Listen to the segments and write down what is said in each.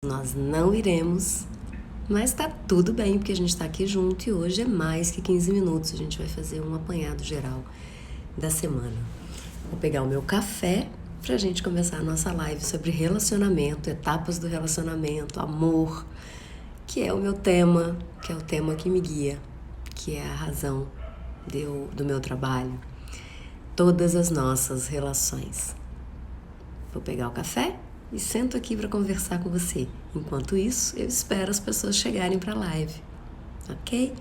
nós não iremos, mas tá tudo bem, porque a gente tá aqui junto e hoje é mais que 15 minutos. A gente vai fazer um apanhado geral da semana. Vou pegar o meu café pra gente começar a nossa live sobre relacionamento, etapas do relacionamento, amor, que é o meu tema, que é o tema que me guia, que é a razão do meu trabalho. Todas as nossas relações. Vou pegar o café e sento aqui para conversar com você. Enquanto isso, eu espero as pessoas chegarem para a live, ok?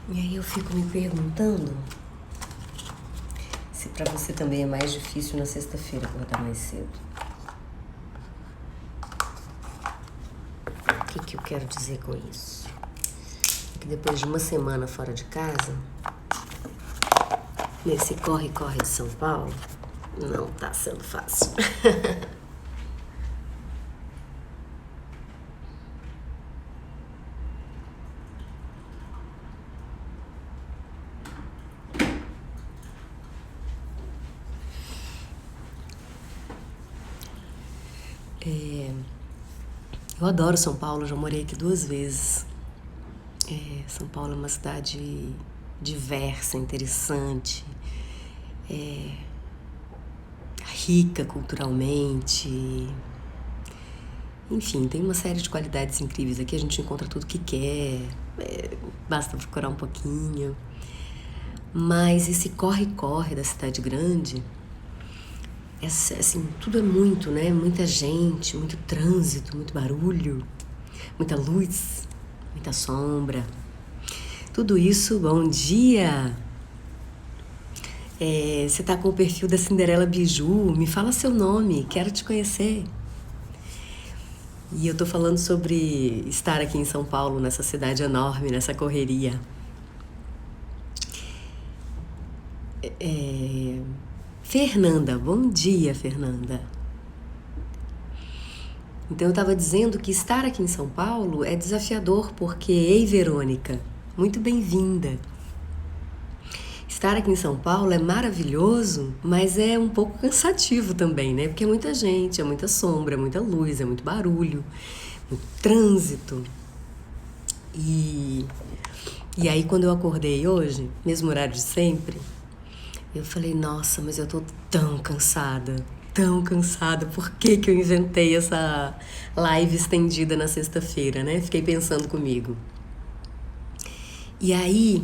E aí eu fico me perguntando se para você também é mais difícil na sexta-feira acordar mais cedo. O que eu quero dizer com isso? Que depois de uma semana fora de casa, nesse corre-corre de São Paulo, não tá sendo fácil. Eu adoro São Paulo, já morei aqui 2 vezes. São Paulo é uma cidade diversa, interessante, rica culturalmente. Enfim, tem uma série de qualidades incríveis aqui, a gente encontra tudo que quer, basta procurar um pouquinho. Mas esse corre-corre da cidade grande, assim, tudo é muito, né? Muita gente, muito trânsito, muito barulho, muita luz, muita sombra. Tudo isso, bom dia! Você tá com o perfil da Cinderela Biju, me fala seu nome, quero te conhecer. E eu tô falando sobre estar aqui em São Paulo, nessa cidade enorme, nessa correria. Fernanda, bom dia, Fernanda. Então eu estava dizendo que estar aqui em São Paulo é desafiador porque, ei, Verônica, muito bem-vinda. Estar aqui em São Paulo é maravilhoso, mas é um pouco cansativo também, né? Porque é muita gente, é muita sombra, é muita luz, é muito barulho, muito trânsito. E aí quando eu acordei hoje, mesmo horário de sempre, eu falei, nossa, mas eu tô tão cansada, por que eu inventei essa live estendida na sexta-feira, né? Fiquei pensando comigo. E aí,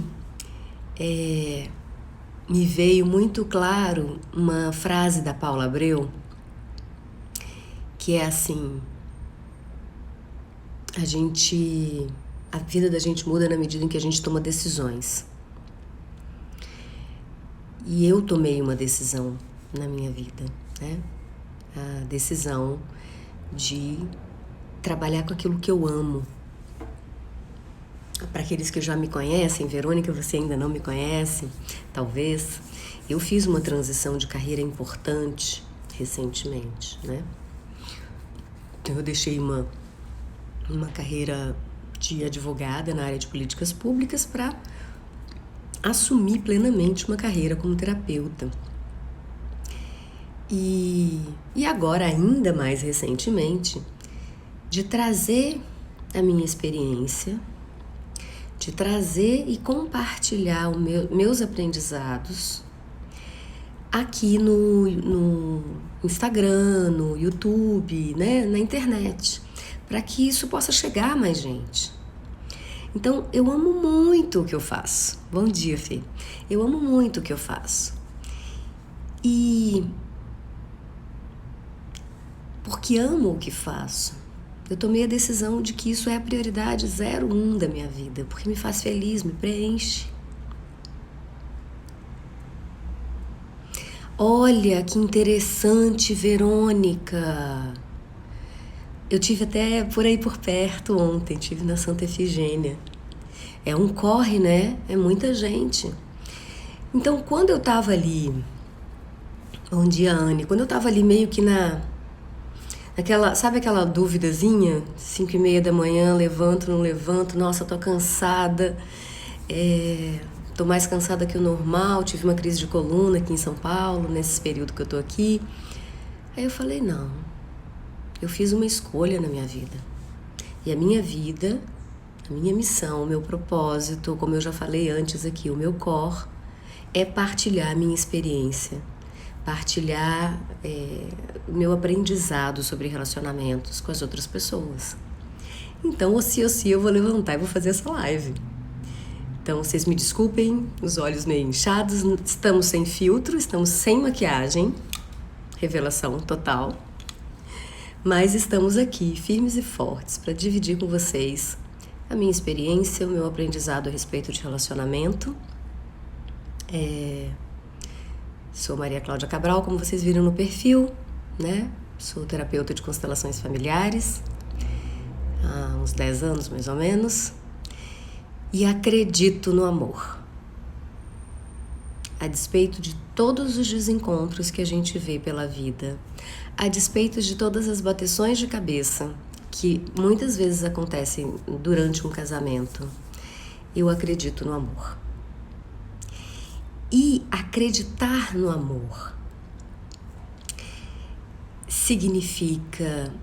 me veio muito claro uma frase da Paula Abreu, que é assim, a vida da gente muda na medida em que a gente toma decisões. E eu tomei uma decisão na minha vida, né? A decisão de trabalhar com aquilo que eu amo. Para aqueles que já me conhecem, Verônica, você ainda não me conhece, talvez, eu fiz uma transição de carreira importante recentemente, né? Então eu deixei uma carreira de advogada na área de políticas públicas para assumir plenamente uma carreira como terapeuta. E agora, ainda mais recentemente, de trazer a minha experiência, de trazer e compartilhar os meus aprendizados aqui no Instagram, no YouTube, né, na internet, para que isso possa chegar a mais gente. Então, eu amo muito o que eu faço. Bom dia, Fê. Eu amo muito o que eu faço. E porque amo o que faço, eu tomei a decisão de que isso é a prioridade 01 da minha vida, porque me faz feliz, me preenche. Olha que interessante, Verônica. Eu tive até por aí por perto ontem, tive na Santa Efigênia. É um corre, né? É muita gente. Então, quando eu tava ali, bom dia, Anne, quando eu tava ali meio que naquela, sabe aquela duvidazinha? 5:30 da manhã, levanto, não levanto, nossa, tô cansada, tô mais cansada que o normal, tive uma crise de coluna aqui em São Paulo, nesse período que eu tô aqui. Aí eu falei, não, eu fiz uma escolha na minha vida. E a minha vida, a minha missão, o meu propósito, como eu já falei antes aqui, o meu core, é partilhar a minha experiência, partilhar o meu aprendizado sobre relacionamentos com as outras pessoas. Então, eu vou levantar e vou fazer essa live. Então, vocês me desculpem, os olhos meio inchados, estamos sem filtro, estamos sem maquiagem, revelação total. Mas estamos aqui, firmes e fortes, para dividir com vocês a minha experiência, o meu aprendizado a respeito de relacionamento. Sou Maria Cláudia Cabral, como vocês viram no perfil, né? Sou terapeuta de constelações familiares, há uns 10 anos mais ou menos, e acredito no amor. A despeito de todos os desencontros que a gente vê pela vida, a despeito de todas as bateções de cabeça que muitas vezes acontecem durante um casamento, eu acredito no amor. E acreditar no amor significa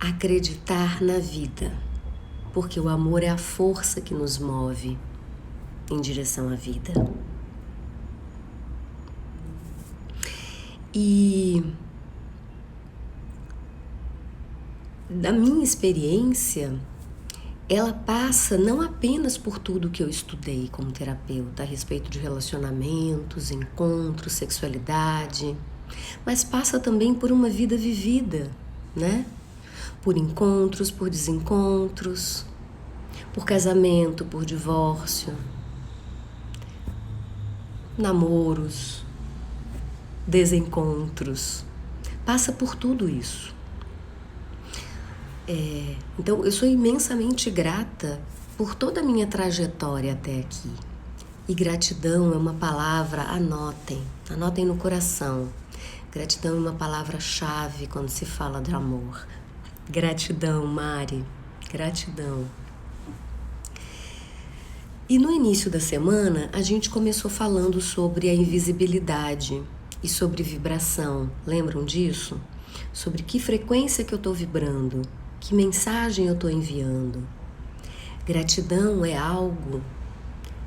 acreditar na vida, porque o amor é a força que nos move em direção à vida. E da minha experiência, ela passa não apenas por tudo que eu estudei como terapeuta a respeito de relacionamentos, encontros, sexualidade, mas passa também por uma vida vivida, né? Por encontros, por desencontros, por casamento, por divórcio, namoros, desencontros. Passa por tudo isso. Então, eu sou imensamente grata por toda a minha trajetória até aqui. E gratidão é uma palavra, anotem no coração. Gratidão é uma palavra-chave quando se fala de amor. Gratidão, Mari, gratidão. E no início da semana, a gente começou falando sobre a invisibilidade e sobre vibração. Lembram disso? Sobre que frequência que eu estou vibrando. Que mensagem eu estou enviando? Gratidão é algo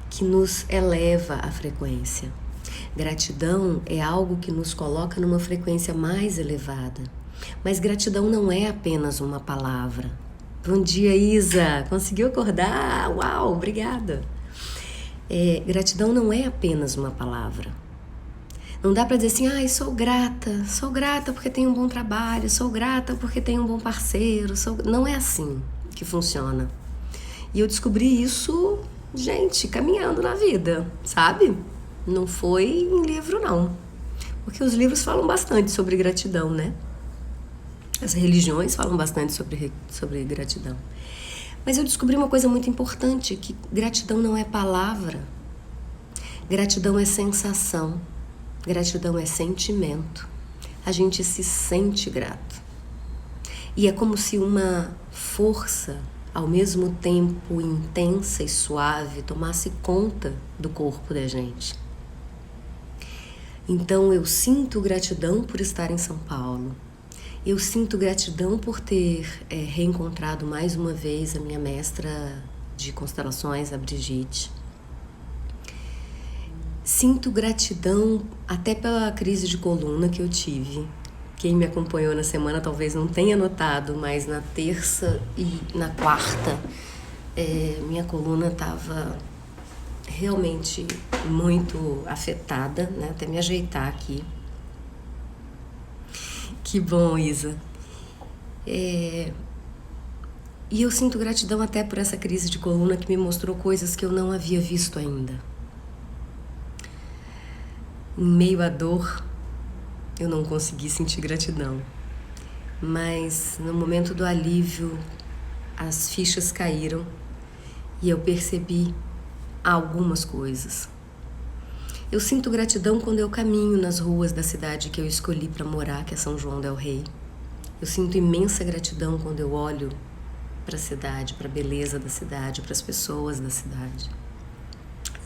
que nos eleva a frequência. Gratidão é algo que nos coloca numa frequência mais elevada. Mas gratidão não é apenas uma palavra. Bom dia, Isa! Conseguiu acordar? Uau, obrigada! Gratidão não é apenas uma palavra. Não dá para dizer assim, sou grata porque tenho um bom trabalho, sou grata porque tenho um bom parceiro. Não é assim que funciona. E eu descobri isso, gente, caminhando na vida, sabe? Não foi em livro, não. Porque os livros falam bastante sobre gratidão, né? As religiões falam bastante sobre gratidão. Mas eu descobri uma coisa muito importante, que gratidão não é palavra. Gratidão é sensação. Gratidão é sentimento. A gente se sente grato. E é como se uma força, ao mesmo tempo intensa e suave, tomasse conta do corpo da gente. Então eu sinto gratidão por estar em São Paulo. Eu sinto gratidão por ter reencontrado mais uma vez a minha mestra de constelações, a Brigitte. Sinto gratidão até pela crise de coluna que eu tive. Quem me acompanhou na semana talvez não tenha notado, mas na terça e na quarta minha coluna estava realmente muito afetada, né? Até me ajeitar aqui. Que bom, Isa. E eu sinto gratidão até por essa crise de coluna que me mostrou coisas que eu não havia visto ainda. Em meio à dor, eu não consegui sentir gratidão. Mas no momento do alívio, as fichas caíram e eu percebi algumas coisas. Eu sinto gratidão quando eu caminho nas ruas da cidade que eu escolhi para morar, que é São João del Rei. Eu sinto imensa gratidão quando eu olho para a cidade, para a beleza da cidade, para as pessoas da cidade.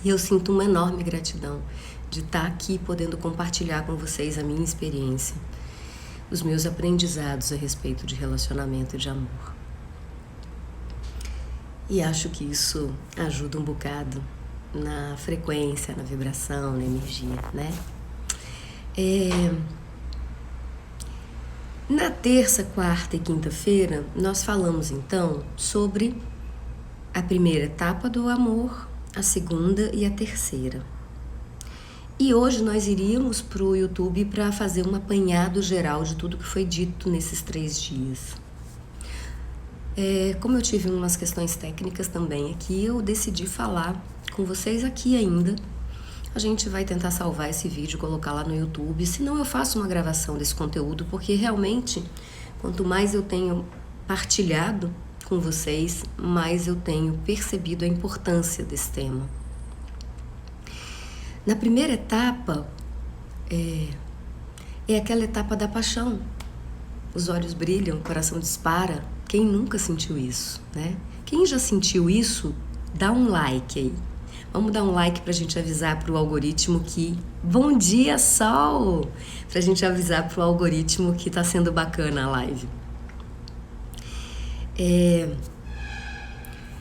E eu sinto uma enorme gratidão de estar aqui podendo compartilhar com vocês a minha experiência, os meus aprendizados a respeito de relacionamento e de amor. E acho que isso ajuda um bocado na frequência, na vibração, na energia, né? Na terça, quarta e quinta-feira, nós falamos então sobre a primeira etapa do amor, a segunda e a terceira. E hoje nós iríamos para o YouTube para fazer um apanhado geral de tudo que foi dito nesses 3 dias. Como eu tive umas questões técnicas também aqui, eu decidi falar com vocês aqui ainda. A gente vai tentar salvar esse vídeo, colocar lá no YouTube. Se não, eu faço uma gravação desse conteúdo, porque realmente, quanto mais eu tenho partilhado com vocês, mais eu tenho percebido a importância desse tema. Na primeira etapa, é aquela etapa da paixão. Os olhos brilham, o coração dispara. Quem nunca sentiu isso, né? Quem já sentiu isso, dá um like aí. Vamos dar um like pra gente avisar pro algoritmo que... Bom dia, Sol! Pra gente avisar pro algoritmo que tá sendo bacana a live.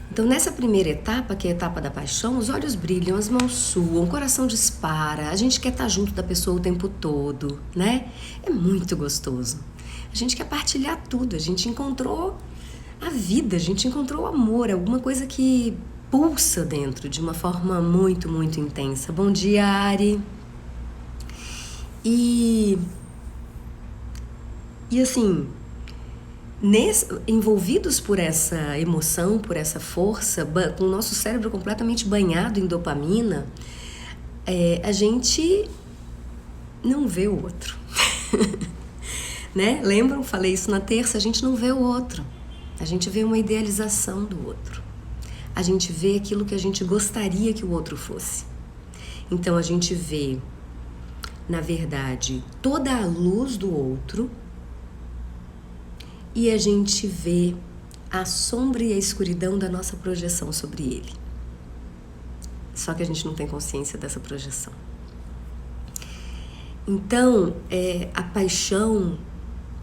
Então, nessa primeira etapa, que é a etapa da paixão, os olhos brilham, as mãos suam, o coração dispara, a gente quer estar junto da pessoa o tempo todo, né? É muito gostoso. A gente quer partilhar tudo, a gente encontrou a vida, a gente encontrou o amor, alguma coisa que pulsa dentro de uma forma muito, muito intensa. Bom dia, Ari! E assim, envolvidos por essa emoção, por essa força, com o nosso cérebro completamente banhado em dopamina, a gente não vê o outro. Né? Lembram? Falei isso na terça, a gente não vê o outro. A gente vê uma idealização do outro. A gente vê aquilo que a gente gostaria que o outro fosse. Então a gente vê, na verdade, toda a luz do outro e a gente vê a sombra e a escuridão da nossa projeção sobre ele. Só que a gente não tem consciência dessa projeção. Então, a paixão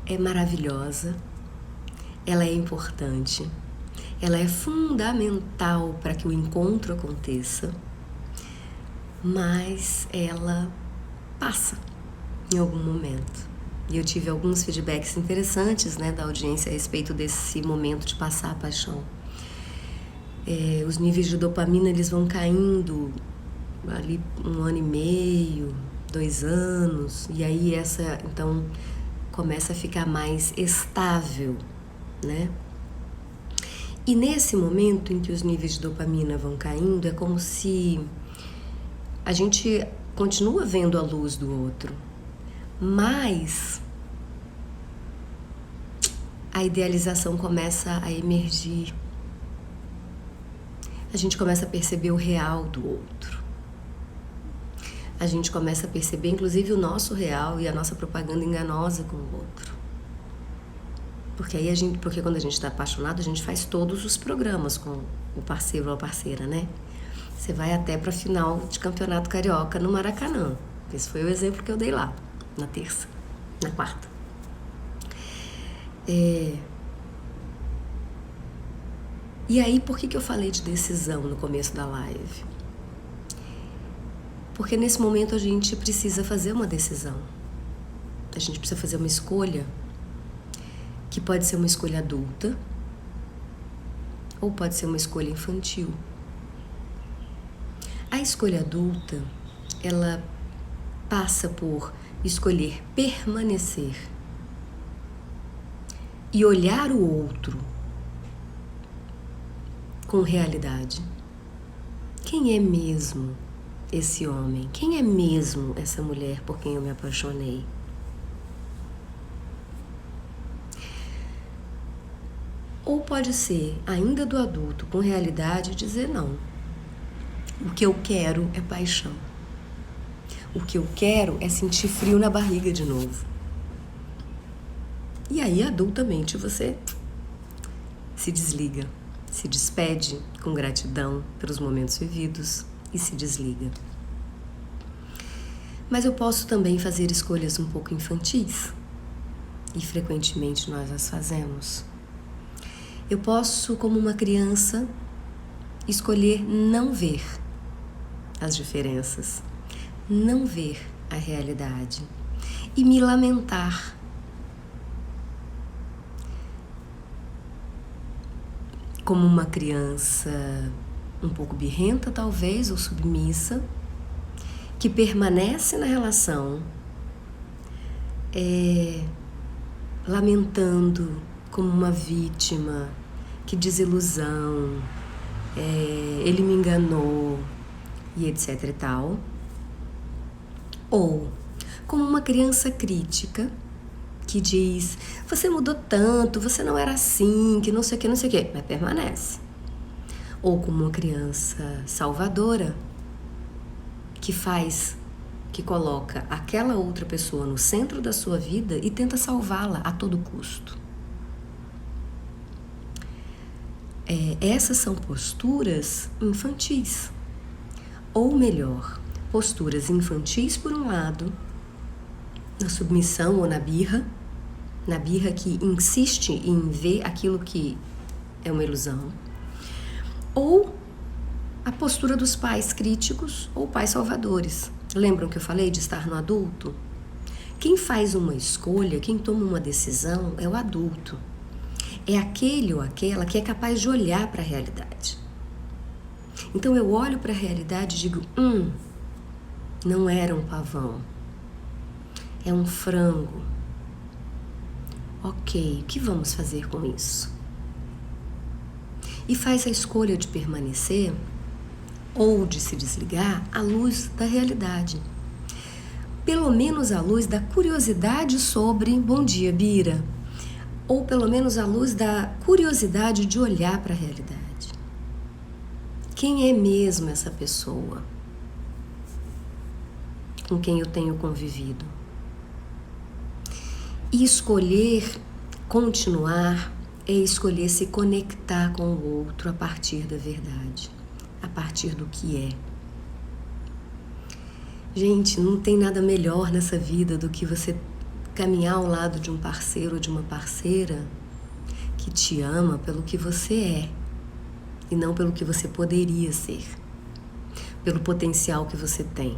é maravilhosa, ela é importante, ela é fundamental para que o encontro aconteça, mas ela passa em algum momento. E eu tive alguns feedbacks interessantes, né, da audiência a respeito desse momento de passar a paixão. Os níveis de dopamina, eles vão caindo ali 1 ano e meio, 2 anos, e aí então começa a ficar mais estável, né? E nesse momento em que os níveis de dopamina vão caindo, é como se a gente continua vendo a luz do outro, mas a idealização começa a emergir. A gente começa a perceber o real do outro. A gente começa a perceber, inclusive, o nosso real e a nossa propaganda enganosa com o outro. Porque quando a gente está apaixonado, a gente faz todos os programas com o parceiro ou a parceira, né? Você vai até para a final de campeonato carioca no Maracanã. Esse foi o exemplo que eu dei lá, na terça, na quarta. E aí, por que eu falei de decisão no começo da live? Porque nesse momento a gente precisa fazer uma decisão. A gente precisa fazer uma escolha, que pode ser uma escolha adulta ou pode ser uma escolha infantil. A escolha adulta, ela passa por escolher permanecer e olhar o outro com realidade. Quem é mesmo esse homem? Quem é mesmo essa mulher por quem eu me apaixonei? Ou pode ser, ainda do adulto, com realidade, dizer não. O que eu quero é paixão. O que eu quero é sentir frio na barriga de novo. E aí, adultamente, você se desliga, se despede com gratidão pelos momentos vividos e se desliga. Mas eu posso também fazer escolhas um pouco infantis, e frequentemente nós as fazemos. Eu posso, como uma criança, escolher não ver as diferenças, não ver a realidade e me lamentar. Como uma criança um pouco birrenta, talvez, ou submissa, que permanece na relação, lamentando como uma vítima, que desilusão, ele me enganou e etc e tal. Ou como uma criança crítica, que diz, você mudou tanto, você não era assim, que não sei o que, mas permanece. Ou como uma criança salvadora, que coloca aquela outra pessoa no centro da sua vida e tenta salvá-la a todo custo. Essas são posturas infantis. Ou melhor, posturas infantis por um lado, na submissão ou na birra que insiste em ver aquilo que é uma ilusão, ou a postura dos pais críticos ou pais salvadores. Lembram que eu falei de estar no adulto? Quem faz uma escolha, quem toma uma decisão é o adulto. É aquele ou aquela que é capaz de olhar para a realidade. Então eu olho para a realidade e digo, não era um pavão, é um frango. Ok, o que vamos fazer com isso? E faz a escolha de permanecer ou de se desligar à luz da realidade. Pelo menos à luz da curiosidade sobre bom dia, Bira. Ou pelo menos à luz da curiosidade de olhar para a realidade. Quem é mesmo essa pessoa com quem eu tenho convivido? E escolher continuar é escolher se conectar com o outro a partir da verdade, a partir do que é. Gente, não tem nada melhor nessa vida do que você caminhar ao lado de um parceiro ou de uma parceira que te ama pelo que você é e não pelo que você poderia ser, pelo potencial que você tem.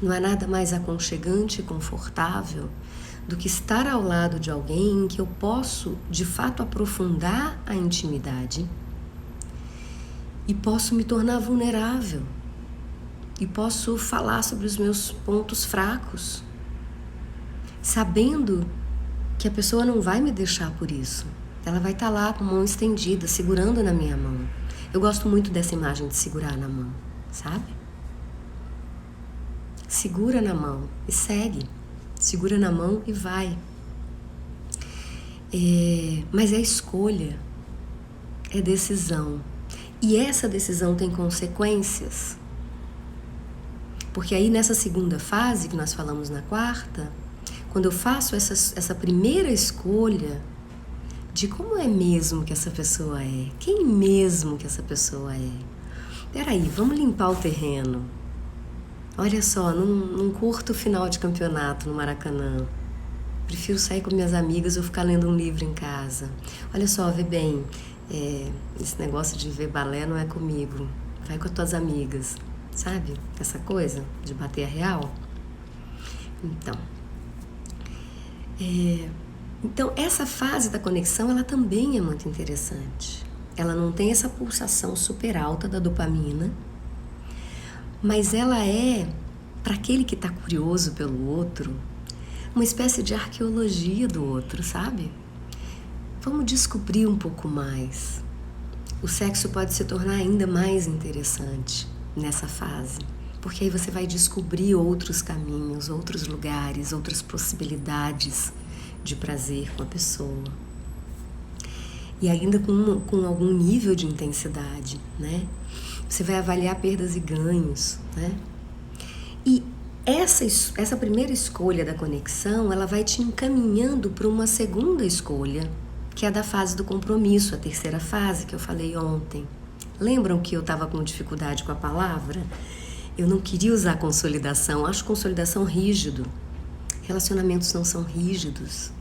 Não há nada mais aconchegante e confortável do que estar ao lado de alguém em que eu posso, de fato, aprofundar a intimidade e posso me tornar vulnerável e posso falar sobre os meus pontos fracos, sabendo que a pessoa não vai me deixar por isso. Ela vai estar lá com a mão estendida, segurando na minha mão. Eu gosto muito dessa imagem de segurar na mão, sabe? Segura na mão e segue. Segura na mão e vai. Mas é escolha, é decisão. E essa decisão tem consequências. Porque aí nessa segunda fase, que nós falamos na quarta, quando eu faço essa primeira escolha de como é mesmo que essa pessoa é, quem mesmo que essa pessoa é. Peraí, vamos limpar o terreno. Olha só, não curto o final de campeonato no Maracanã. Prefiro sair com minhas amigas ou ficar lendo um livro em casa. Olha só, vê bem, esse negócio de ver balé não é comigo. Vai com as tuas amigas, sabe? Essa coisa de bater a real. Então, essa fase da conexão, ela também é muito interessante. Ela não tem essa pulsação super alta da dopamina, mas ela é, para aquele que está curioso pelo outro, uma espécie de arqueologia do outro, sabe? Vamos descobrir um pouco mais. O sexo pode se tornar ainda mais interessante nessa fase, porque aí você vai descobrir outros caminhos, outros lugares, outras possibilidades de prazer com a pessoa. e ainda com algum nível de intensidade, né? Você vai avaliar perdas e ganhos, né? E essa primeira escolha da conexão, ela vai te encaminhando para uma segunda escolha, que é a da fase do compromisso, a terceira fase que eu falei ontem. Lembram que eu estava com dificuldade com a palavra? Eu não queria usar consolidação, acho consolidação rígido. Relacionamentos não são rígidos.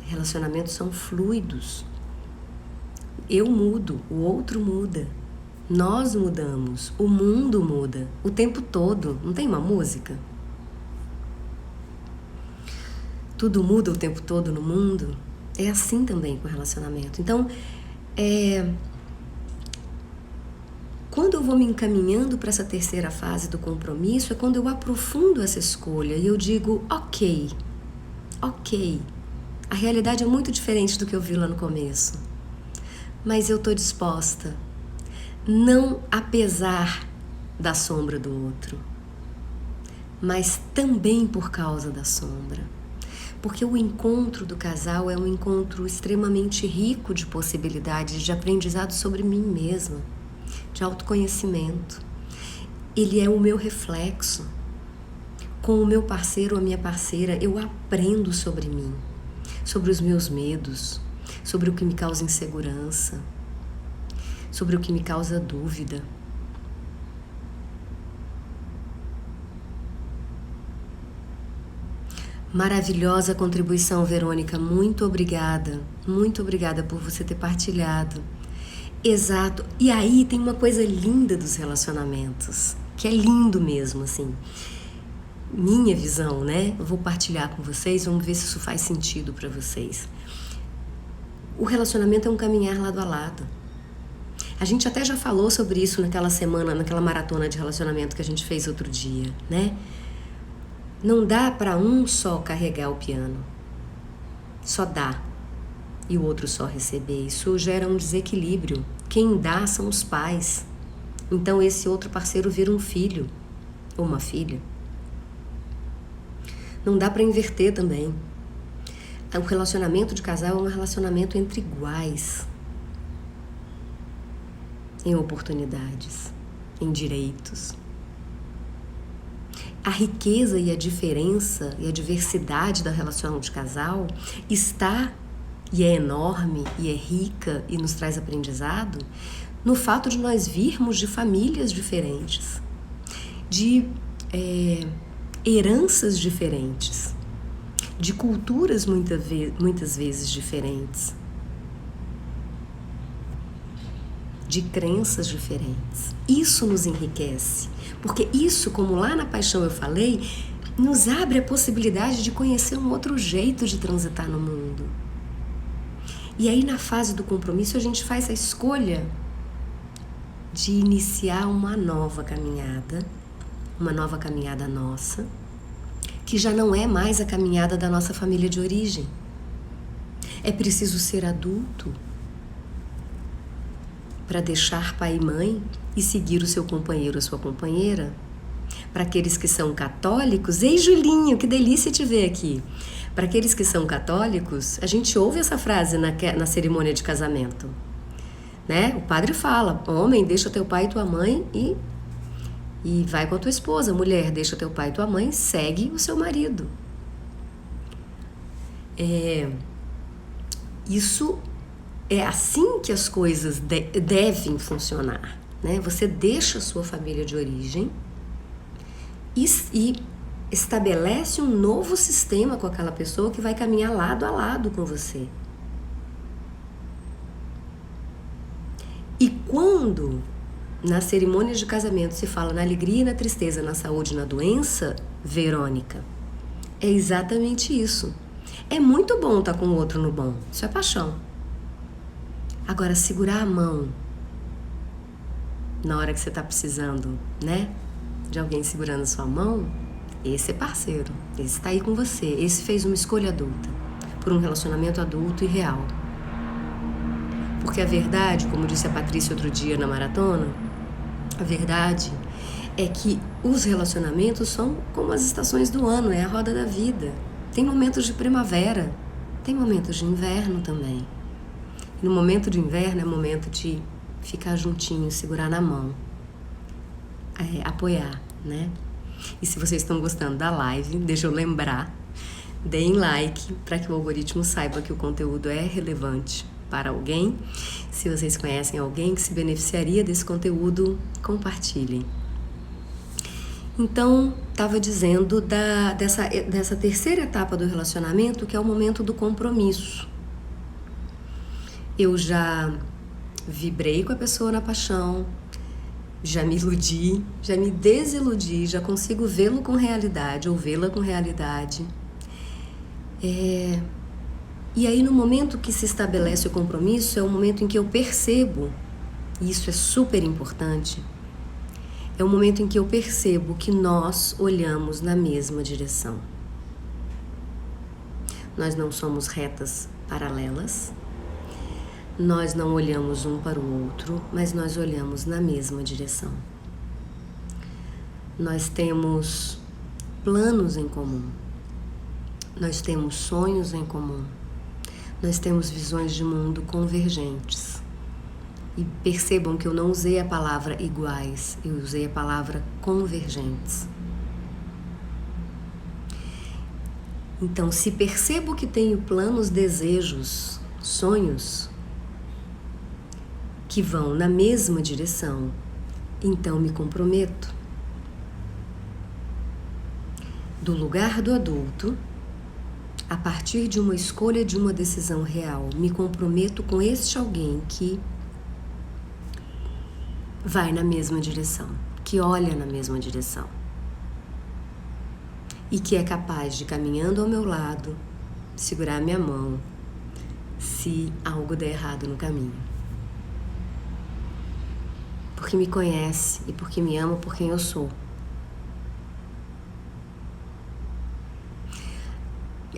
Relacionamentos são fluidos. Eu mudo, o outro muda. Nós mudamos, o mundo muda, o tempo todo. Não tem uma música? Tudo muda o tempo todo no mundo. É assim também com o relacionamento. Então, quando eu vou me encaminhando para essa terceira fase do compromisso, é quando eu aprofundo essa escolha e eu digo, ok, a realidade é muito diferente do que eu vi lá no começo, mas eu estou disposta, não apesar da sombra do outro, mas também por causa da sombra. Porque o encontro do casal é um encontro extremamente rico de possibilidades de aprendizado sobre mim mesma, de autoconhecimento. Ele é o meu reflexo. Com o meu parceiro ou a minha parceira, eu aprendo sobre mim, sobre os meus medos, sobre o que me causa insegurança, sobre o que me causa dúvida. Maravilhosa contribuição, Verônica. Muito obrigada por você ter partilhado. Exato. E aí tem uma coisa linda dos relacionamentos, que é lindo mesmo, assim. Minha visão, né? Eu vou partilhar com vocês, vamos ver se isso faz sentido para vocês. O relacionamento é um caminhar lado a lado. A gente até já falou sobre isso naquela semana, naquela maratona de relacionamento que a gente fez outro dia, né? Não dá para um só carregar o piano. Só dá. E o outro só receber. Isso gera um desequilíbrio. Quem dá são os pais. Então esse outro parceiro vira um filho ou uma filha. Não dá para inverter também. O relacionamento de casal é um relacionamento entre iguais. Em oportunidades, em direitos. A riqueza e a diferença e a diversidade da relação de casal está, e é enorme, e é rica, e nos traz aprendizado, no fato de nós virmos de famílias diferentes, de heranças diferentes, de culturas muitas vezes diferentes, de crenças diferentes. Isso nos enriquece, porque isso, como lá na Paixão eu falei, nos abre a possibilidade de conhecer um outro jeito de transitar no mundo. E aí na fase do compromisso a gente faz a escolha de iniciar uma nova caminhada nossa, que já não é mais a caminhada da nossa família de origem. É preciso ser adulto para deixar pai e mãe e seguir o seu companheiro ou sua companheira. Para aqueles que são católicos, ei Julinho, que delícia te ver aqui. Para aqueles que são católicos, a gente ouve essa frase na cerimônia de casamento, né? O padre fala, homem, deixa teu pai e tua mãe e vai com a tua esposa. Mulher, deixa teu pai e tua mãe, segue o seu marido. Isso é assim que as coisas devem funcionar, né? Você deixa a sua família de origem e estabelece um novo sistema com aquela pessoa que vai caminhar lado a lado com você. E quando na cerimônia de casamento se fala na alegria e na tristeza, na saúde e na doença, Verônica, é exatamente isso. É muito bom estar com o outro no bom, isso é paixão. Agora, segurar a mão na hora que você está precisando, né, de alguém segurando a sua mão, esse é parceiro, esse está aí com você, esse fez uma escolha adulta, por um relacionamento adulto e real. Porque a verdade, como disse a Patrícia outro dia na maratona, a verdade é que os relacionamentos são como as estações do ano, é a roda da vida. Tem momentos de primavera, tem momentos de inverno também. E no momento de inverno é momento de ficar juntinho, segurar na mão, apoiar, né? E se vocês estão gostando da live, deixa eu lembrar, deem like para que o algoritmo saiba que o conteúdo é relevante para alguém. Se vocês conhecem alguém que se beneficiaria desse conteúdo, compartilhem. Então, estava dizendo dessa terceira etapa do relacionamento, que é o momento do compromisso. Eu já vibrei com a pessoa na paixão, já me iludi, já me desiludi, já consigo vê-lo com realidade ou vê-la com realidade. E aí, no momento que se estabelece o compromisso, é o momento em que eu percebo, e isso é super importante, é o momento em que eu percebo que nós olhamos na mesma direção. Nós não somos retas paralelas, nós não olhamos um para o outro, mas nós olhamos na mesma direção. Nós temos planos em comum, nós temos sonhos em comum, nós temos visões de mundo convergentes. E percebam que eu não usei a palavra iguais, eu usei a palavra convergentes. Então, se percebo que tenho planos, desejos, sonhos que vão na mesma direção, então me comprometo. Do lugar do adulto, a partir de uma escolha, de uma decisão real, me comprometo com este alguém que vai na mesma direção, que olha na mesma direção e que é capaz de, caminhando ao meu lado, segurar minha mão se algo der errado no caminho. Porque me conhece e porque me ama por quem eu sou.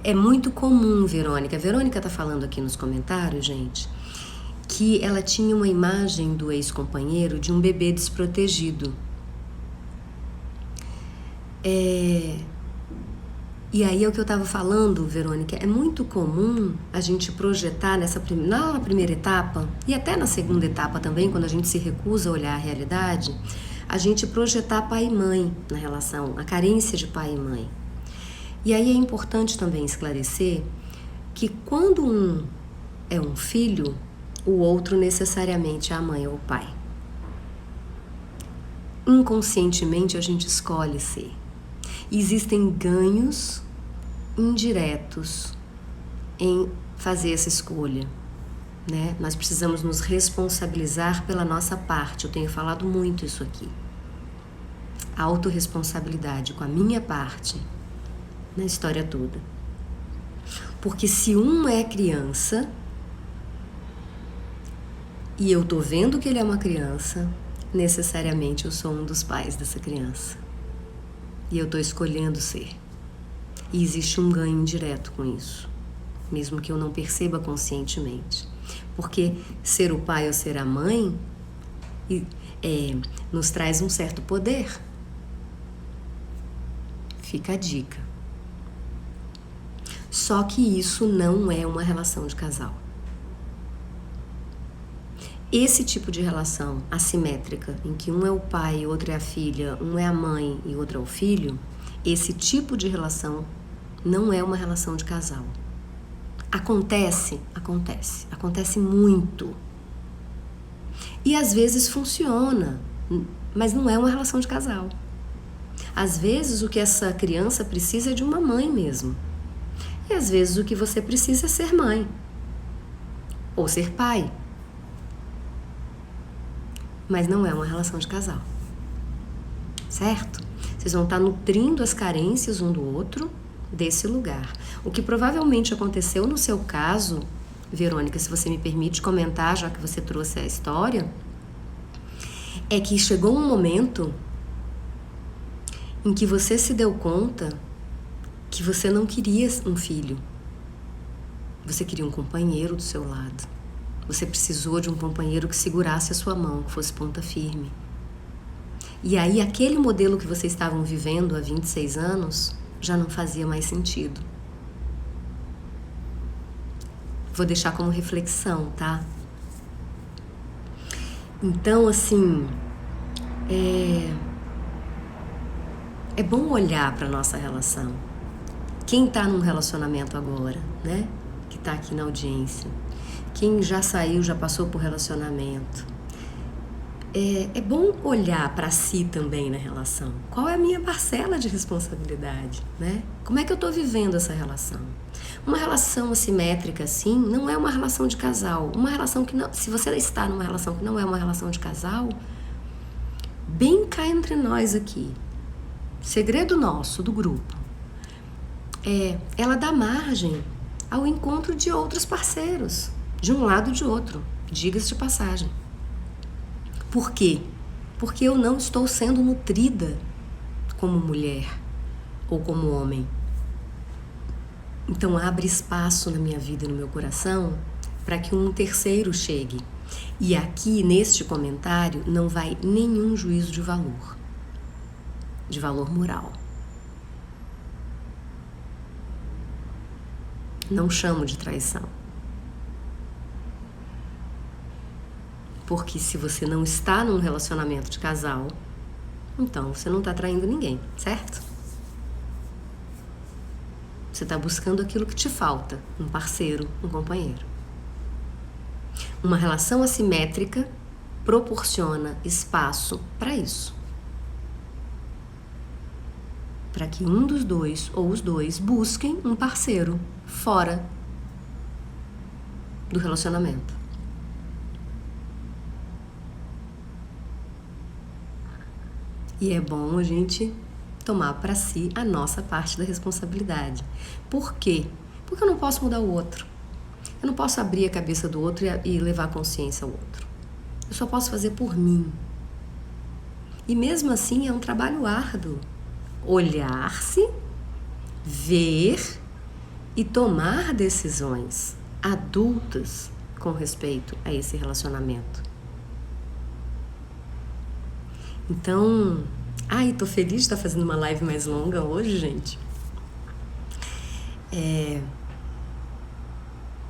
É muito comum, Verônica. A Verônica tá falando aqui nos comentários, gente, que ela tinha uma imagem do ex-companheiro de um bebê desprotegido. E aí é o que eu estava falando, Verônica, é muito comum a gente projetar na primeira etapa, e até na segunda etapa também, quando a gente se recusa a olhar a realidade, a gente projetar pai e mãe na relação, a carência de pai e mãe. E aí é importante também esclarecer que quando um é um filho, o outro necessariamente é a mãe ou o pai. Inconscientemente a gente escolhe ser. E existem ganhos indiretos em fazer essa escolha, né? Nós precisamos nos responsabilizar pela nossa parte. Eu tenho falado muito isso aqui. A autorresponsabilidade com a minha parte na história toda. Porque se um é criança e eu tô vendo que ele é uma criança, necessariamente eu sou um dos pais dessa criança. E eu tô escolhendo ser. E existe um ganho indireto com isso, mesmo que eu não perceba conscientemente. Porque ser o pai ou ser a mãe nos traz um certo poder. Fica a dica. Só que isso não é uma relação de casal. Esse tipo de relação assimétrica, em que um é o pai e outro é a filha, um é a mãe e outro é o filho, esse tipo de relação não é uma relação de casal. Acontece muito. E às vezes funciona, mas não é uma relação de casal. Às vezes o que essa criança precisa é de uma mãe mesmo. E às vezes o que você precisa é ser mãe. Ou ser pai. Mas não é uma relação de casal. Certo? Vocês vão estar nutrindo as carências um do outro desse lugar. O que provavelmente aconteceu no seu caso, Verônica, se você me permite comentar, já que você trouxe a história, é que chegou um momento em que você se deu conta que você não queria um filho. Você queria um companheiro do seu lado. Você precisou de um companheiro que segurasse a sua mão, que fosse ponta firme. E aí aquele modelo que vocês estavam vivendo há 26 anos já não fazia mais sentido. Vou deixar como reflexão, tá? Então, assim, é bom olhar para nossa relação. Quem tá num relacionamento agora, né? Que tá aqui na audiência. Quem já saiu, já passou por relacionamento. É bom olhar para si também na relação. Qual é a minha parcela de responsabilidade, né? Como é que eu tô vivendo essa relação? Uma relação assimétrica, assim, não é uma relação de casal. Uma relação que não... Se você está numa relação que não é uma relação de casal, bem cá entre nós aqui. Segredo nosso, do grupo. Ela dá margem ao encontro de outros parceiros, de um lado ou de outro, diga-se de passagem. Por quê? Porque eu não estou sendo nutrida como mulher ou como homem. Então abre espaço na minha vida e no meu coração para que um terceiro chegue. E aqui, neste comentário, não vai nenhum juízo de valor moral. Não chamo de traição. Porque se você não está num relacionamento de casal, então você não está traindo ninguém, certo? Você está buscando aquilo que te falta, um parceiro, um companheiro. Uma relação assimétrica proporciona espaço para isso. Para que um dos dois ou os dois busquem um parceiro fora do relacionamento. E é bom a gente tomar para si a nossa parte da responsabilidade. Por quê? Porque eu não posso mudar o outro. Eu não posso abrir a cabeça do outro e levar a consciência ao outro. Eu só posso fazer por mim. E mesmo assim é um trabalho árduo. Olhar-se, ver e tomar decisões adultas com respeito a esse relacionamento. Então, tô feliz de estar fazendo uma live mais longa hoje, gente.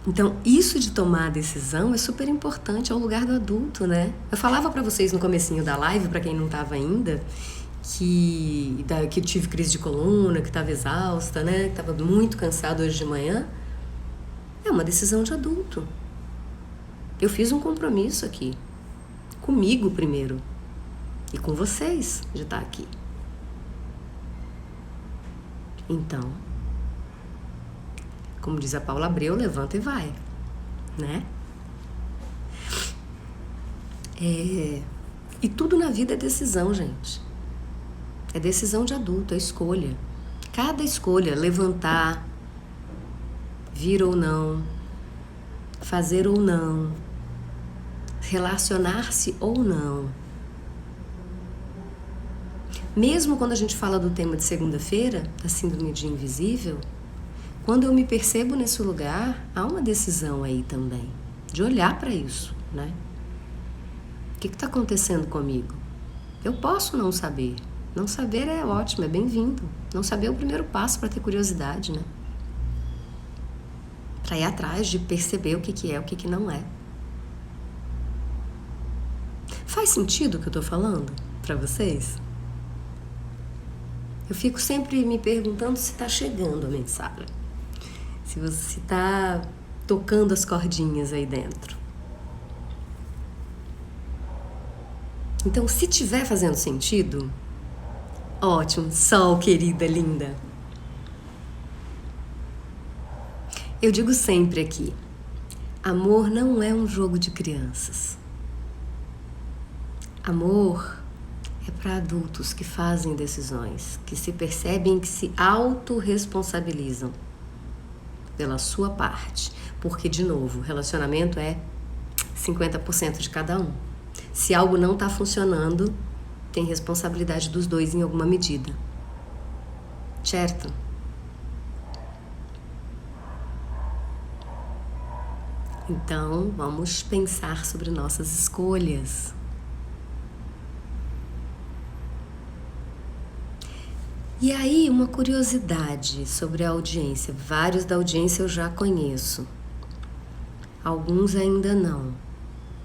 Então, isso de tomar a decisão é super importante, é o lugar do adulto, né? Eu falava pra vocês no comecinho da live, pra quem não tava ainda, que eu tive crise de coluna, que tava exausta, né? Que tava muito cansado hoje de manhã. É uma decisão de adulto. Eu fiz um compromisso aqui, comigo primeiro. E com vocês de estar aqui. Então, como diz a Paula Abreu, levanta e vai, né? E tudo na vida é decisão, gente. É decisão de adulto, é escolha. Cada escolha, levantar, vir ou não, fazer ou não, relacionar-se ou não. Mesmo quando a gente fala do tema de segunda-feira, da síndrome de invisível, quando eu me percebo nesse lugar, há uma decisão aí também, de olhar para isso, né? O que está acontecendo comigo? Eu posso não saber. Não saber é ótimo, é bem-vindo. Não saber é o primeiro passo para ter curiosidade, né? Para ir atrás de perceber o que é, o que não é. Faz sentido o que eu tô falando para vocês? Eu fico sempre me perguntando se está chegando a mensagem. Se você está tocando as cordinhas aí dentro. Então, se tiver fazendo sentido, ótimo, Sol, querida, linda. Eu digo sempre aqui, amor não é um jogo de crianças. Amor é para adultos que fazem decisões, que se percebem, que se autorresponsabilizam pela sua parte. Porque, de novo, relacionamento é 50% de cada um. Se algo não está funcionando, tem responsabilidade dos dois em alguma medida. Certo? Então, vamos pensar sobre nossas escolhas. E aí, uma curiosidade sobre a audiência. Vários da audiência eu já conheço. alguns ainda não.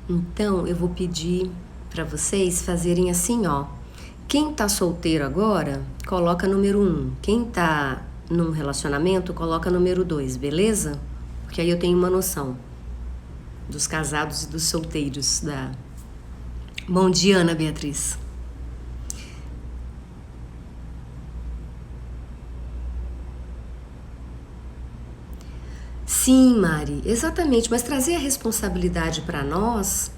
Então eu vou pedir para vocês fazerem assim, ó. Quem tá solteiro agora, coloca número 1. Quem tá num relacionamento, coloca número 2, beleza? Porque aí eu tenho uma noção dos casados e dos solteiros da... Bom dia, Ana Beatriz. Sim, Mari, exatamente, mas trazer a responsabilidade para nós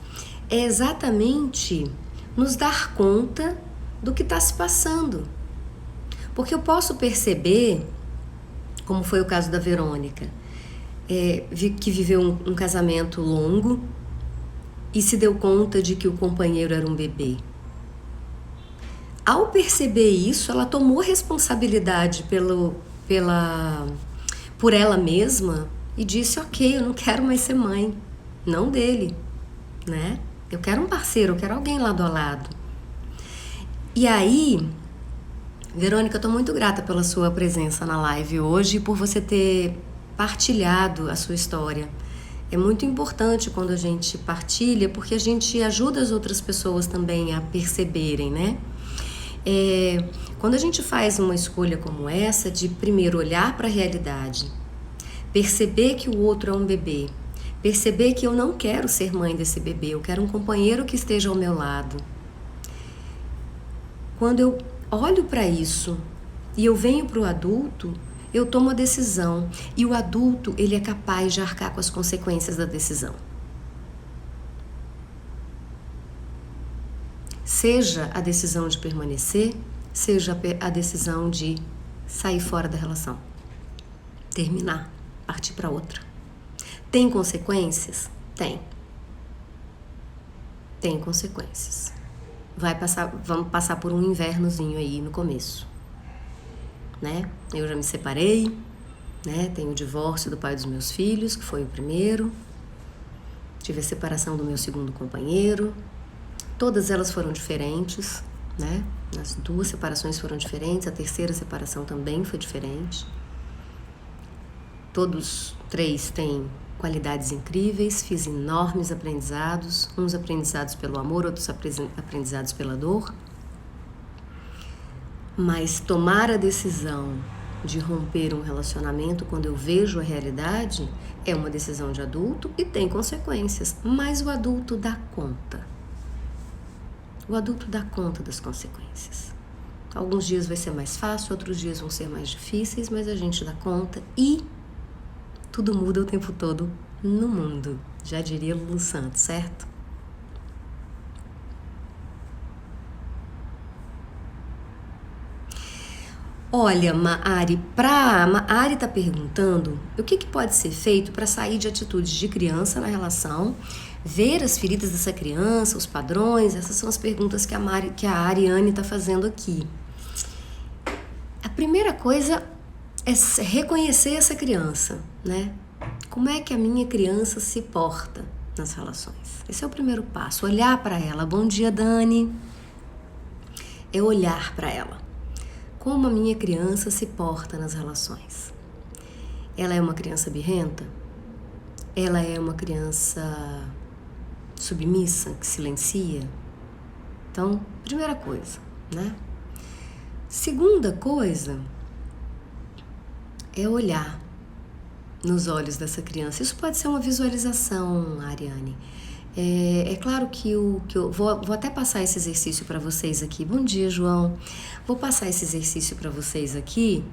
é exatamente nos dar conta do que está se passando. Porque eu posso perceber, como foi o caso da Verônica, que viveu um casamento longo e se deu conta de que o companheiro era um bebê. Ao perceber isso, ela tomou responsabilidade por ela mesma e disse, ok, eu não quero mais ser mãe, não dele, né? Eu quero um parceiro, eu quero alguém lado a lado. E aí, Verônica, eu tô muito grata pela sua presença na live hoje e por você ter partilhado a sua história. É muito importante quando a gente partilha, porque a gente ajuda as outras pessoas também a perceberem, né? Quando a gente faz uma escolha como essa, de primeiro olhar para a realidade, perceber que o outro é um bebê, perceber que eu não quero ser mãe desse bebê, eu quero um companheiro que esteja ao meu lado. Quando eu olho para isso e eu venho para o adulto, eu tomo a decisão e o adulto, ele é capaz de arcar com as consequências da decisão. Seja a decisão de permanecer, seja a decisão de sair fora da relação, terminar, partir para outra. Tem consequências? Tem. Tem consequências. Vamos passar por um invernozinho aí no começo, né? Eu já me separei, né? Tenho o divórcio do pai dos meus filhos, que foi o primeiro. Tive a separação do meu segundo companheiro. Todas elas foram diferentes, né? As 2 separações foram diferentes, a terceira separação também foi diferente. Todos 3 têm qualidades incríveis, fiz enormes aprendizados, uns aprendizados pelo amor, outros aprendizados pela dor. Mas tomar a decisão de romper um relacionamento quando eu vejo a realidade é uma decisão de adulto e tem consequências, mas o adulto dá conta. O adulto dá conta das consequências. Alguns dias vai ser mais fácil, outros dias vão ser mais difíceis, mas a gente dá conta e tudo muda o tempo todo no mundo, já diria Lulu Santos, certo? Olha, Maari, Maari está perguntando o que pode ser feito para sair de atitudes de criança na relação, ver as feridas dessa criança, os padrões. Essas são as perguntas que a Ariane está fazendo aqui. A primeira coisa é reconhecer essa criança, né? Como é que a minha criança se porta nas relações? Esse é o primeiro passo, olhar para ela. Bom dia, Dani. É olhar para ela. Como a minha criança se porta nas relações? Ela é uma criança birrenta? Ela é uma criança submissa, que silencia? Então, primeira coisa, né? Segunda coisa é olhar nos olhos dessa criança. Isso pode ser uma visualização, Ariane. É claro que eu vou até passar esse exercício para vocês aqui. Bom dia, João. Vou passar esse exercício para vocês aqui.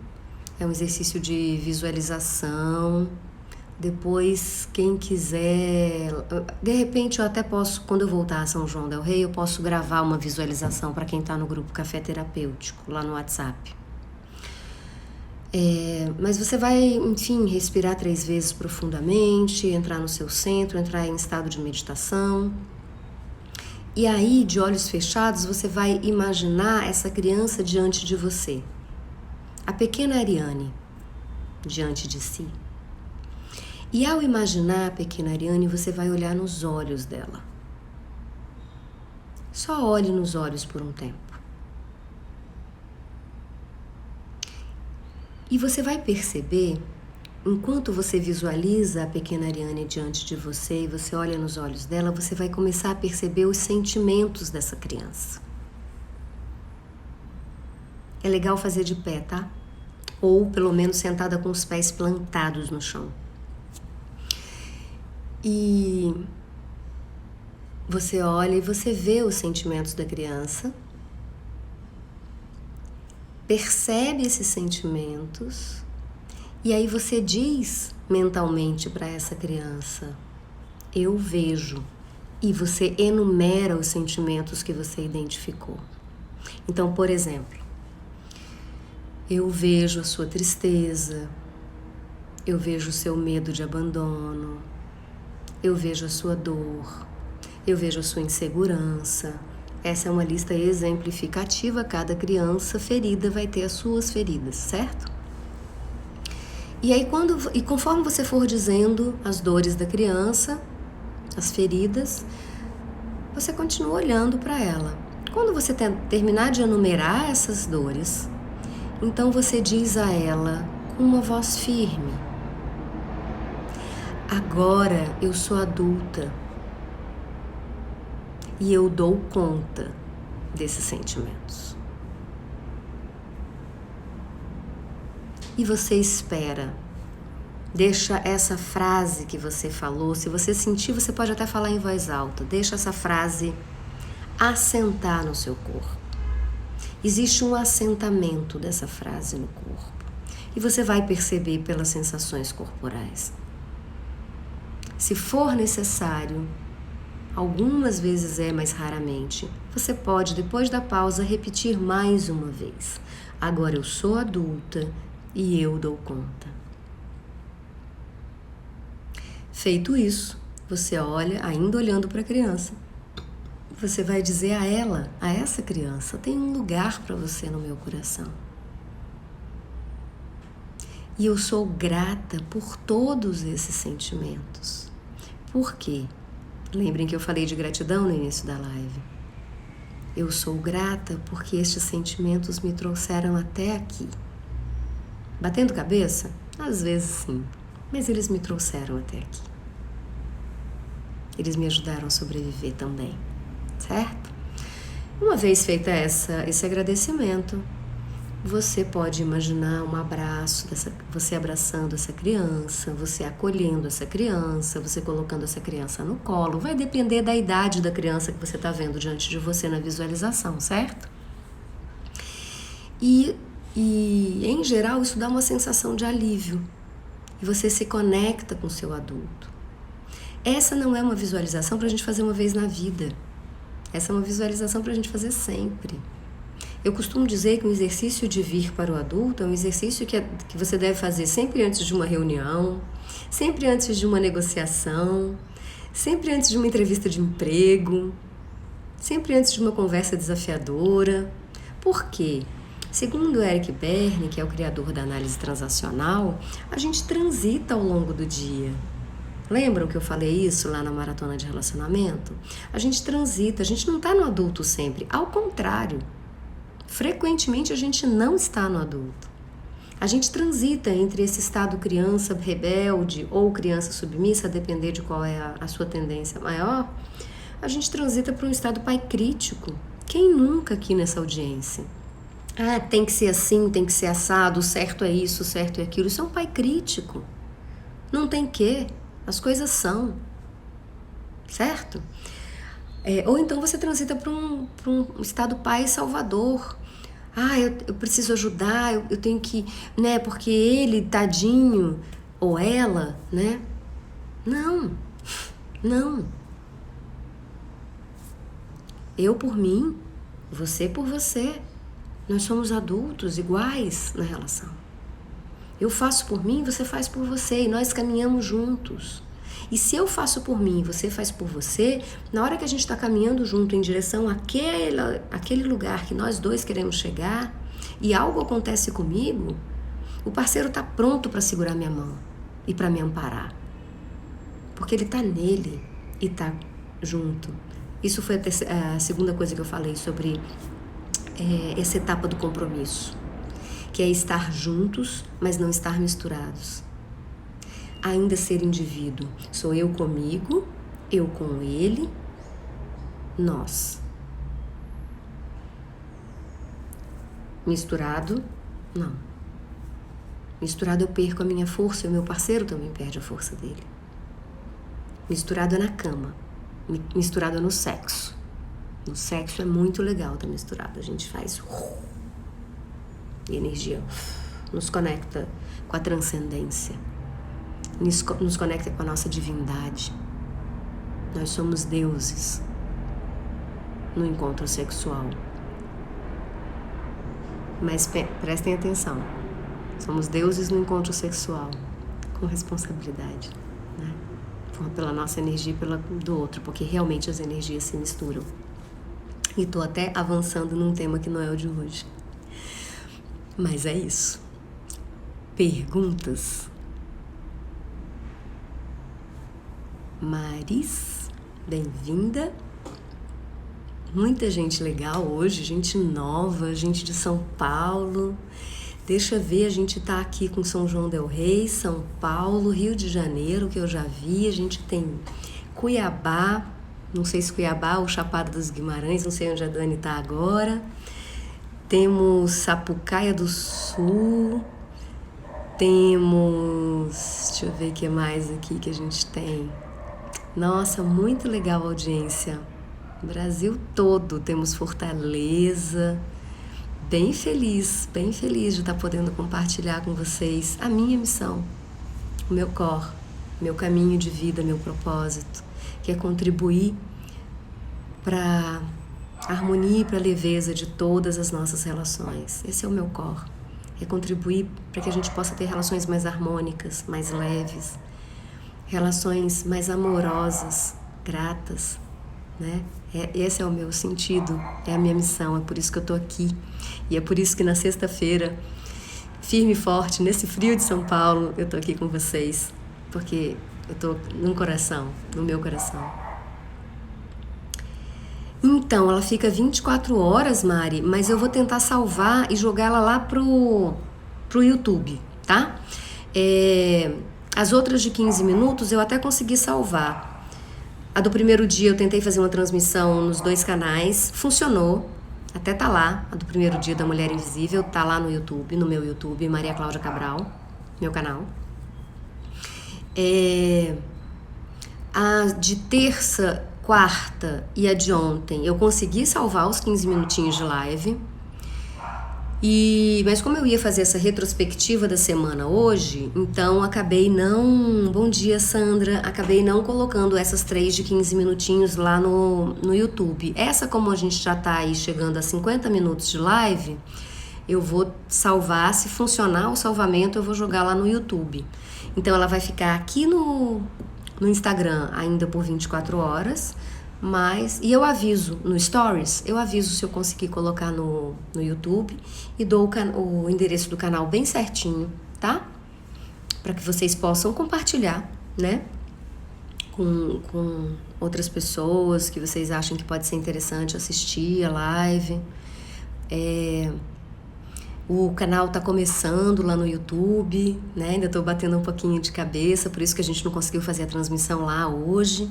É um exercício de visualização. Depois, quem quiser... De repente, eu até posso, quando eu voltar a São João del Rei, eu posso gravar uma visualização para quem está no grupo Café Terapêutico, lá no WhatsApp. Mas você vai, enfim, respirar 3 vezes profundamente, entrar no seu centro, entrar em estado de meditação. E aí, de olhos fechados, você vai imaginar essa criança diante de você. A pequena Ariane diante de si. E ao imaginar a pequena Ariane, você vai olhar nos olhos dela. Só olhe nos olhos por um tempo. E você vai perceber enquanto você visualiza a pequena Ariane diante de você e você olha nos olhos dela, você vai começar a perceber os sentimentos dessa criança. É legal fazer de pé, tá? Ou pelo menos sentada com os pés plantados no chão. E você olha e você vê os sentimentos da criança, percebe esses sentimentos e aí você diz mentalmente para essa criança: eu vejo, e você enumera os sentimentos que você identificou. Então, por exemplo, eu vejo a sua tristeza, eu vejo o seu medo de abandono, eu vejo a sua dor, eu vejo a sua insegurança. Essa é uma lista exemplificativa, cada criança ferida vai ter as suas feridas, certo? E aí conforme você for dizendo as dores da criança, as feridas, você continua olhando para ela. Quando você terminar de enumerar essas dores, então você diz a ela com uma voz firme: agora eu sou adulta e eu dou conta desses sentimentos. E você espera. Deixa essa frase que você falou, se você sentir, você pode até falar em voz alta. Deixa essa frase assentar no seu corpo. Existe um assentamento dessa frase no corpo. E você vai perceber pelas sensações corporais. Se for necessário, algumas vezes mas raramente, você pode, depois da pausa, repetir mais uma vez. Agora eu sou adulta e eu dou conta. Feito isso, você olha, ainda olhando para a criança, você vai dizer a ela, a essa criança: tem um lugar para você no meu coração. E eu sou grata por todos esses sentimentos. Por quê? Lembrem que eu falei de gratidão no início da live. Eu sou grata porque estes sentimentos me trouxeram até aqui. Batendo cabeça? Às vezes sim, mas eles me trouxeram até aqui. Eles me ajudaram a sobreviver também, certo? Uma vez feita esse agradecimento, você pode imaginar um abraço, você abraçando essa criança, você acolhendo essa criança, você colocando essa criança no colo. Vai depender da idade da criança que você está vendo diante de você na visualização, certo? E em geral isso dá uma sensação de alívio e você se conecta com o seu adulto. Essa não é uma visualização para a gente fazer uma vez na vida. Essa é uma visualização para a gente fazer sempre. Eu costumo dizer que o exercício de vir para o adulto é um exercício que você deve fazer sempre antes de uma reunião, sempre antes de uma negociação, sempre antes de uma entrevista de emprego, sempre antes de uma conversa desafiadora. Por quê? Segundo Eric Berne, que é o criador da análise transacional, a gente transita ao longo do dia. Lembram que eu falei isso lá na maratona de relacionamento? A gente transita, a gente não está no adulto sempre. Ao contrário, frequentemente a gente não está no adulto. A gente transita entre esse estado criança rebelde ou criança submissa, a depender de qual é a sua tendência maior. A gente transita para um estado pai crítico. Quem nunca aqui nessa audiência? Tem que ser assim, tem que ser assado, o certo é isso, o certo é aquilo. Isso é um pai crítico. Não tem que. As coisas são, certo? Ou então você transita para um estado pai salvador. Eu preciso ajudar, eu tenho que, né? Porque ele, tadinho, ou ela, né? Não. Eu por mim, você por você. Nós somos adultos iguais na relação. Eu faço por mim, você faz por você, e nós caminhamos juntos. E se eu faço por mim e você faz por você, na hora que a gente está caminhando junto em direção àquele lugar que nós dois queremos chegar, e algo acontece comigo, o parceiro está pronto para segurar minha mão e para me amparar. Porque ele está nele e está junto. Isso foi a segunda coisa que eu falei sobre essa etapa do compromisso, que é estar juntos, mas não estar misturados. ainda ser indivíduo. Sou eu comigo, eu com ele, nós. Misturado, não. Misturado eu perco a minha força e o meu parceiro também perde a força dele. Misturado é na cama, misturado é no sexo. No sexo é muito legal estar misturado, a gente faz e a energia nos conecta com a transcendência, nos conecta com a nossa divindade. Nós somos deuses no encontro sexual. Mas prestem atenção, somos deuses no encontro sexual, com responsabilidade, né? Pela nossa energia e pela do outro, porque realmente as energias se misturam. E tô até avançando num tema que não é o de hoje. Mas é isso. Perguntas? Maris, bem-vinda. Muita gente legal hoje, gente nova, gente de São Paulo. Deixa eu ver, a gente tá aqui com São João del Rei, São Paulo, Rio de Janeiro, que eu já vi. A gente tem Cuiabá, não sei se Cuiabá ou Chapada dos Guimarães, não sei onde a Dani tá agora. Temos Sapucaia do Sul. Temos, deixa eu ver o que mais aqui que a gente tem. Nossa, muito legal a audiência. Brasil todo, temos Fortaleza. Bem feliz de estar podendo compartilhar com vocês a minha missão, o meu core, meu caminho de vida, meu propósito, que é contribuir para a harmonia e para a leveza de todas as nossas relações. Esse é o meu core, é contribuir para que a gente possa ter relações mais harmônicas, mais leves, relações mais amorosas, gratas, né? Esse é o meu sentido, é a minha missão, é por isso que eu tô aqui. E é por isso que na sexta-feira, firme e forte, nesse frio de São Paulo, eu tô aqui com vocês, porque eu tô no coração, no meu coração. Então, ela fica 24 horas, Mari, mas eu vou tentar salvar e jogar ela lá pro YouTube, tá? As outras de 15 minutos eu até consegui salvar. A do primeiro dia eu tentei fazer uma transmissão nos 2 canais, funcionou, até tá lá. A do primeiro dia da Mulher Invisível tá lá no YouTube, no meu YouTube, Maria Cláudia Cabral, meu canal. A de terça, quarta e a de ontem eu consegui salvar os 15 minutinhos de live. Mas como eu ia fazer essa retrospectiva da semana hoje, então acabei não... Bom dia, Sandra. Acabei não colocando essas 3 de 15 minutinhos lá no YouTube. Essa, como a gente já tá aí chegando a 50 minutos de live, eu vou salvar. Se funcionar o salvamento, eu vou jogar lá no YouTube. Então ela vai ficar aqui no Instagram ainda por 24 horas. E eu aviso no Stories, eu aviso se eu conseguir colocar no YouTube e dou o endereço do canal bem certinho, tá? Para que vocês possam compartilhar, né? Com outras pessoas que vocês acham que pode ser interessante assistir a live. O canal tá começando lá no YouTube, né? Ainda tô batendo um pouquinho de cabeça, por isso que a gente não conseguiu fazer a transmissão lá hoje.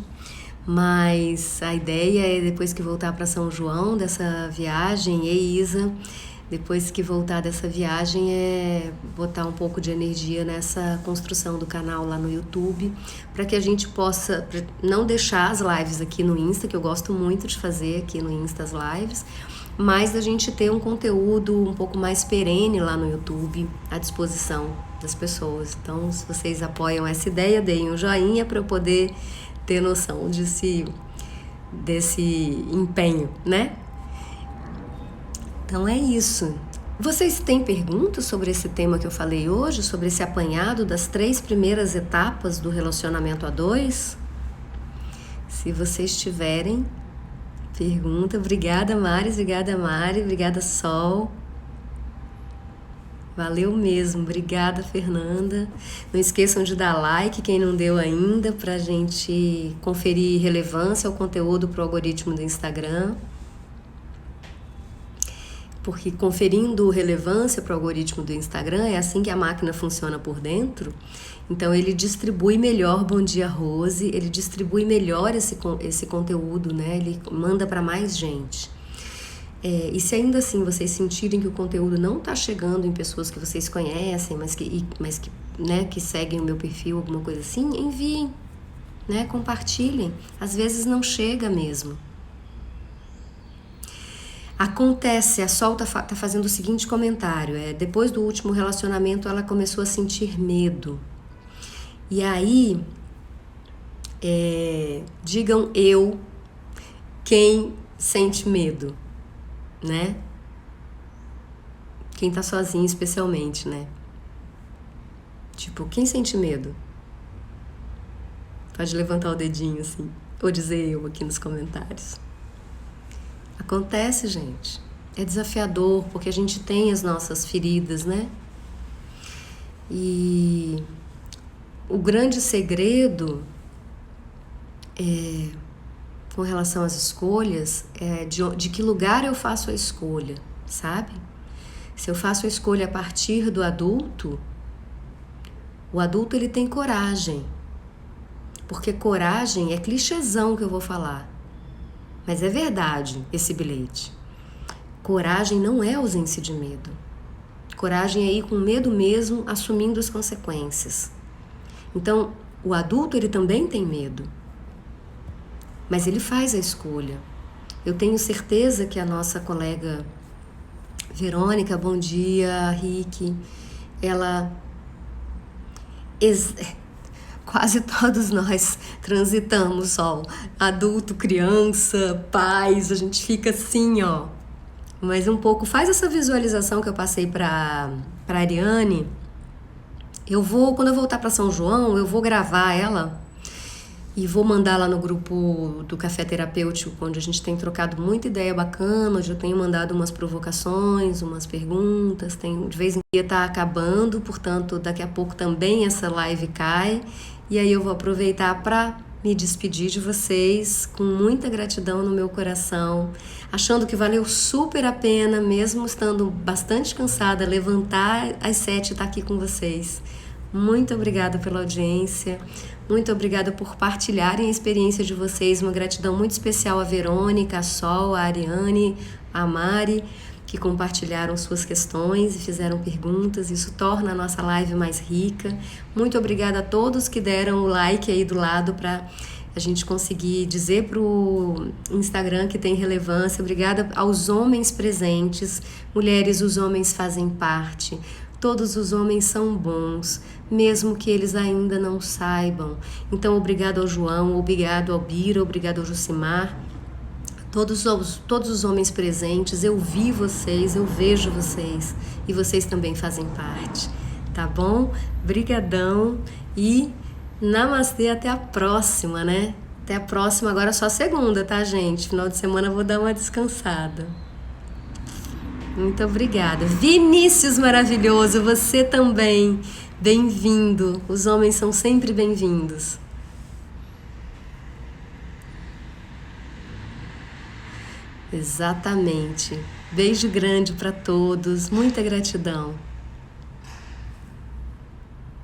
Mas a ideia é, depois que voltar para São João dessa viagem, Isa, depois que voltar dessa viagem, é botar um pouco de energia nessa construção do canal lá no YouTube, para que a gente possa não deixar as lives aqui no Insta, que eu gosto muito de fazer aqui no Insta as lives, mas a gente ter um conteúdo um pouco mais perene lá no YouTube à disposição das pessoas. Então, se vocês apoiam essa ideia, deem um joinha para eu poder ter noção desse empenho, né? Então é isso. Vocês têm perguntas sobre esse tema que eu falei hoje, sobre esse apanhado das 3 primeiras etapas do relacionamento a 2? Se vocês tiverem pergunta, obrigada Maris, obrigada Mari, obrigada Sol. Valeu mesmo, obrigada Fernanda. Não esqueçam de dar like, quem não deu ainda, pra gente conferir relevância ao conteúdo pro algoritmo do Instagram. porque conferindo relevância para o algoritmo do Instagram, é assim que a máquina funciona por dentro. Então ele distribui melhor Bom Dia Rose, ele distribui melhor esse conteúdo, né? Ele manda para mais gente. E se ainda assim vocês sentirem que o conteúdo não está chegando em pessoas que vocês conhecem, mas que né, que seguem o meu perfil, alguma coisa assim, enviem, né? Compartilhem. Às vezes não chega mesmo. Acontece, a Sol tá fazendo o seguinte comentário, depois do último relacionamento ela começou a sentir medo. E aí, digam quem sente medo, né? Quem tá sozinho especialmente, né? Tipo, quem sente medo? Pode levantar o dedinho assim, ou dizer eu aqui nos comentários. Acontece, gente. É desafiador, porque a gente tem as nossas feridas, né? E o grande segredo com relação às escolhas é de que lugar eu faço a escolha, sabe? Se eu faço a escolha a partir do adulto, o adulto ele tem coragem. Porque coragem é clichêzão que eu vou falar. Mas é verdade esse bilhete. Coragem não é ausência de medo. Coragem é ir com medo mesmo, assumindo as consequências. Então, o adulto ele também tem medo. Mas ele faz a escolha. Eu tenho certeza que a nossa colega Verônica, bom dia, Rick, ela... Quase todos nós transitamos, Sol. Adulto, criança, pais, a gente fica assim, ó. Mas um pouco, faz essa visualização que eu passei pra Ariane. Quando eu voltar para São João, eu vou gravar ela e vou mandar lá no grupo do Café Terapêutico, onde a gente tem trocado muita ideia bacana, onde eu tenho mandado umas provocações, umas perguntas, de vez em quando tá acabando, portanto, daqui a pouco também essa live cai, e aí eu vou aproveitar para me despedir de vocês com muita gratidão no meu coração, achando que valeu super a pena, mesmo estando bastante cansada, levantar às 7 e estar aqui com vocês. Muito obrigada pela audiência, muito obrigada por partilharem a experiência de vocês, uma gratidão muito especial a Verônica, a Sol, a Ariane, a Mari, que compartilharam suas questões e fizeram perguntas, isso torna a nossa live mais rica. Muito obrigada a todos que deram o like aí do lado para a gente conseguir dizer pro Instagram que tem relevância. Obrigada aos homens presentes, mulheres, os homens fazem parte. Todos os homens são bons, mesmo que eles ainda não saibam. Então, obrigado ao João, obrigado ao Bira, obrigado ao Jucimar. Todos os homens presentes, eu vi vocês, eu vejo vocês. E vocês também fazem parte, tá bom? Brigadão e namastê, até a próxima, né? Até a próxima, agora só segunda, tá, gente? Final de semana eu vou dar uma descansada. Muito obrigada. Vinícius maravilhoso, você também. Bem-vindo. Os homens são sempre bem-vindos. Exatamente. Beijo grande para todos. Muita gratidão.